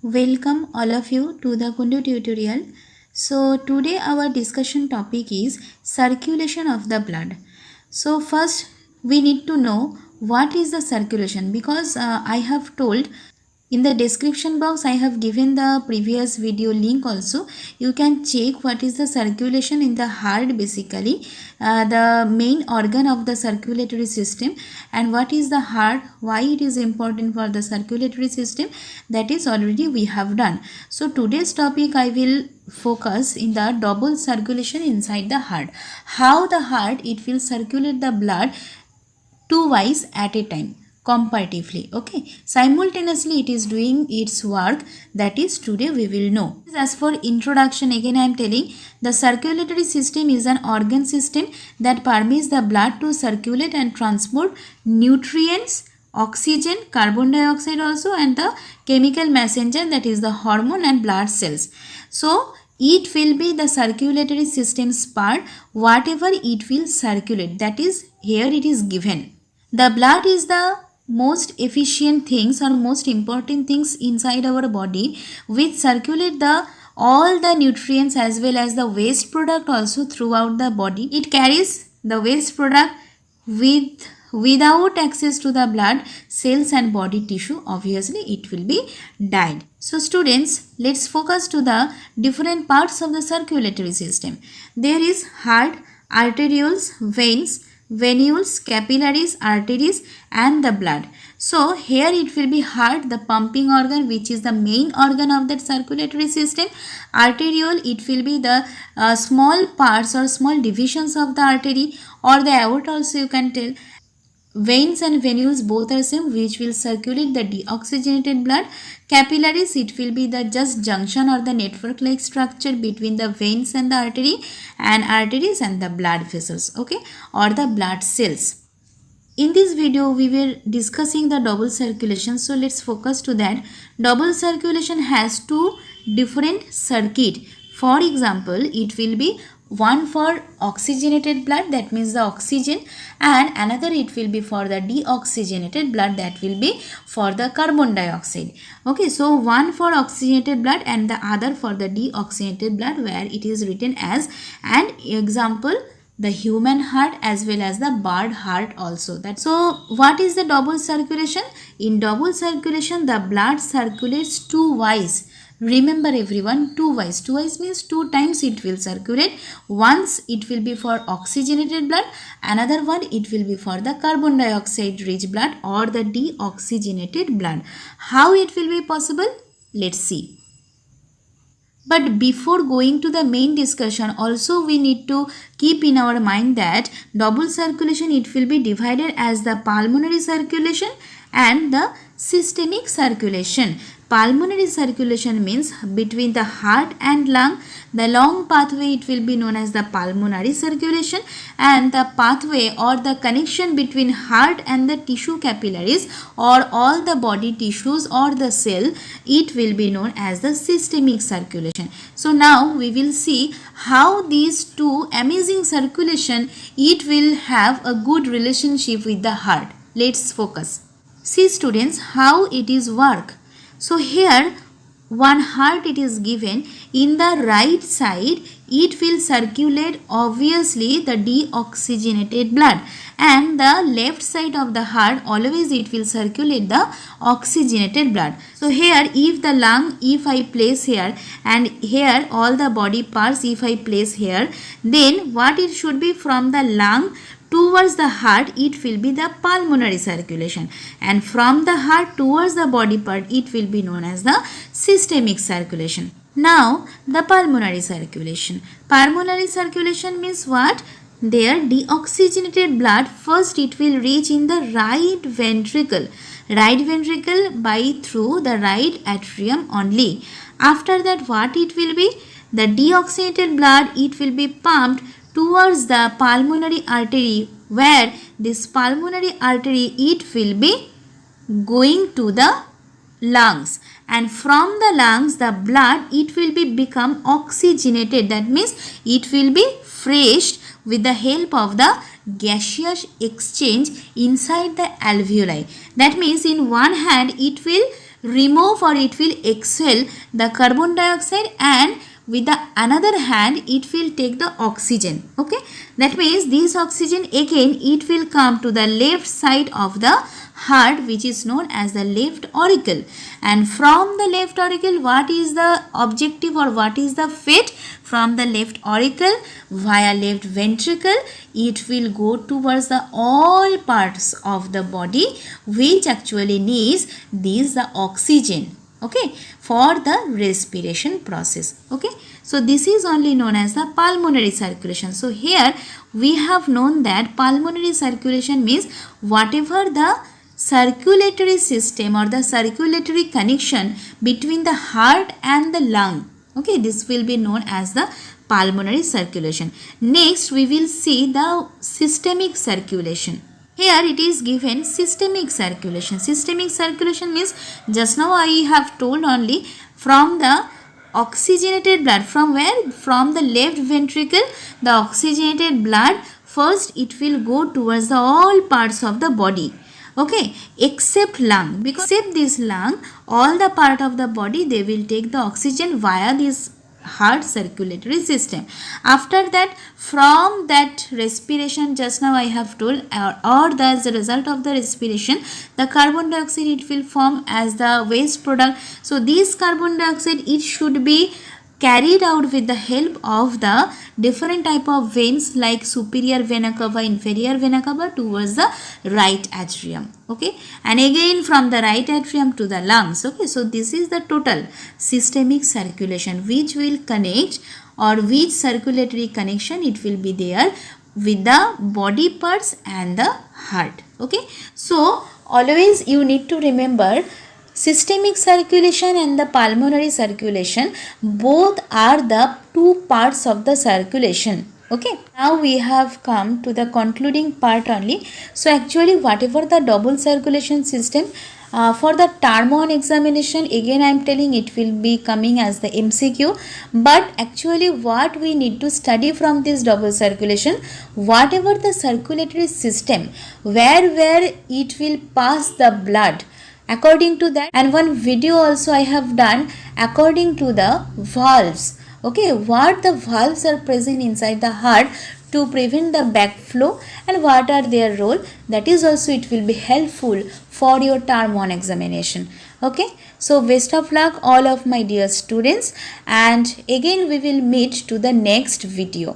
Welcome all of you to the Kundu tutorial. So today our discussion topic is circulation of the blood. So first we need to know what is the circulation, because I have told in the description box I have given the previous video link also. You can check what is the circulation in the heart, basically the main organ of the circulatory system, and what is the heart, why it is important for the circulatory system, that is already we have done. So today's topic I will focus in the double circulation inside the heart. How the heart it will circulate the blood twice at a time comparatively. Okay, simultaneously it is doing its work, that is today we will know. As for introduction, again I am telling, the circulatory system is an organ system that permits the blood to circulate and transport nutrients, oxygen, carbon dioxide also, and the chemical messenger, that is the hormone and blood cells. So it will be the circulatory system's part, whatever it will circulate, that is here it is given. The blood is the most efficient things or most important things inside our body, which circulate the all the nutrients as well as the waste product also throughout the body. It carries the waste product without access to the blood cells and body tissue, obviously it will be died. So students, let's focus to the different parts of the circulatory system. There is heart, arterioles, veins, venules, capillaries, arteries, and the blood. So here it will be heart, the pumping organ, which is the main organ of that circulatory system. Arteriole, it will be the small parts or small divisions of the artery, or the aorta also you can tell. Veins and venules both are same, which will circulate the deoxygenated blood. Capillaries, it will be the just junction or the network like structure between the veins and the artery, and arteries and the blood vessels, okay, or the blood cells. In this video we were discussing the double circulation, so let's focus to that. Double circulation has two different circuit. For example, it will be one for oxygenated blood, that means the oxygen, and another it will be for the deoxygenated blood, that will be for the carbon dioxide. Okay, so one for oxygenated blood and the other for the deoxygenated blood, where it is written as an example the human heart as well as the bird heart also. So what is the double circulation? In double circulation the blood circulates twice. Remember everyone, twice. Twice means two times it will circulate. Once it will be for oxygenated blood, another one it will be for the carbon dioxide rich blood or the deoxygenated blood. How it will be possible? Let's see. But before going to the main discussion, also we need to keep in our mind that double circulation, it will be divided as the pulmonary circulation and the systemic circulation. Pulmonary circulation means between the heart and lung. The long pathway, it will be known as the pulmonary circulation, and the pathway or the connection between heart and the tissue capillaries or all the body tissues or the cell, it will be known as the systemic circulation. So now we will see how these two amazing circulation, it will have a good relationship with the heart. Let's focus. See students, how it is work. So here one heart it is given. In the right side it will circulate obviously the deoxygenated blood, and the left side of the heart always it will circulate the oxygenated blood. So here if the lung, if I place here, and here all the body parts if I place here, then what it should be from the lung towards the heart, it will be the pulmonary circulation, and from the heart towards the body part, it will be known as the systemic circulation. Now the pulmonary circulation. Pulmonary circulation means what? There deoxygenated blood first it will reach in the right ventricle by through the right atrium only. After that what it will be? The deoxygenated blood it will be pumped towards the pulmonary artery, where this pulmonary artery it will be going to the lungs, and from the lungs the blood it will be become oxygenated, that means it will be freshed with the help of the gaseous exchange inside the alveoli. That means in one hand it will remove or it will exhale the carbon dioxide, and with the another hand it will take the oxygen. Okay, that means this oxygen again it will come to the left side of the heart, which is known as the left auricle. And from the left auricle, what is the objective or what is the fate? From the left auricle via left ventricle, it will go towards the all parts of the body which actually needs this the oxygen, okay, for the respiration process. Okay, so this is only known as the pulmonary circulation. So here we have known that pulmonary circulation means whatever the circulatory system or the circulatory connection between the heart and the lung. Okay, this will be known as the pulmonary circulation. Next, we will see the systemic circulation. Here it is given systemic circulation. Systemic circulation means just now I have told only from the oxygenated blood. From where? From the left ventricle, the oxygenated blood first it will go towards the all parts of the body. Okay, except lung, because except this lung, all the part of the body they will take the oxygen via this heart circulatory system. After that, from that respiration just now I have told, or as a result of the respiration, the carbon dioxide it will form as the waste product. So this carbon dioxide it should be carried out with the help of the different type of veins like superior vena cava, inferior vena cava towards the right atrium. Okay, and again from the right atrium to the lungs. Okay, so this is the total systemic circulation which will connect, or which circulatory connection it will be there with the body parts and the heart. Okay, so always you need to remember systemic circulation and the pulmonary circulation both are the two parts of the circulation. Okay, now we have come to the concluding part only. So actually whatever the double circulation system, for the term 1 examination, again I am telling it will be coming as the MCQ, but actually what we need to study from this double circulation, whatever the circulatory system where it will pass the blood, according to that, and one video also I have done according to the valves. Okay, what the valves are present inside the heart to prevent the backflow and what are their role, that is also it will be helpful for your term 1 examination. Okay, so best of luck all of my dear students, and again we will meet to the next video.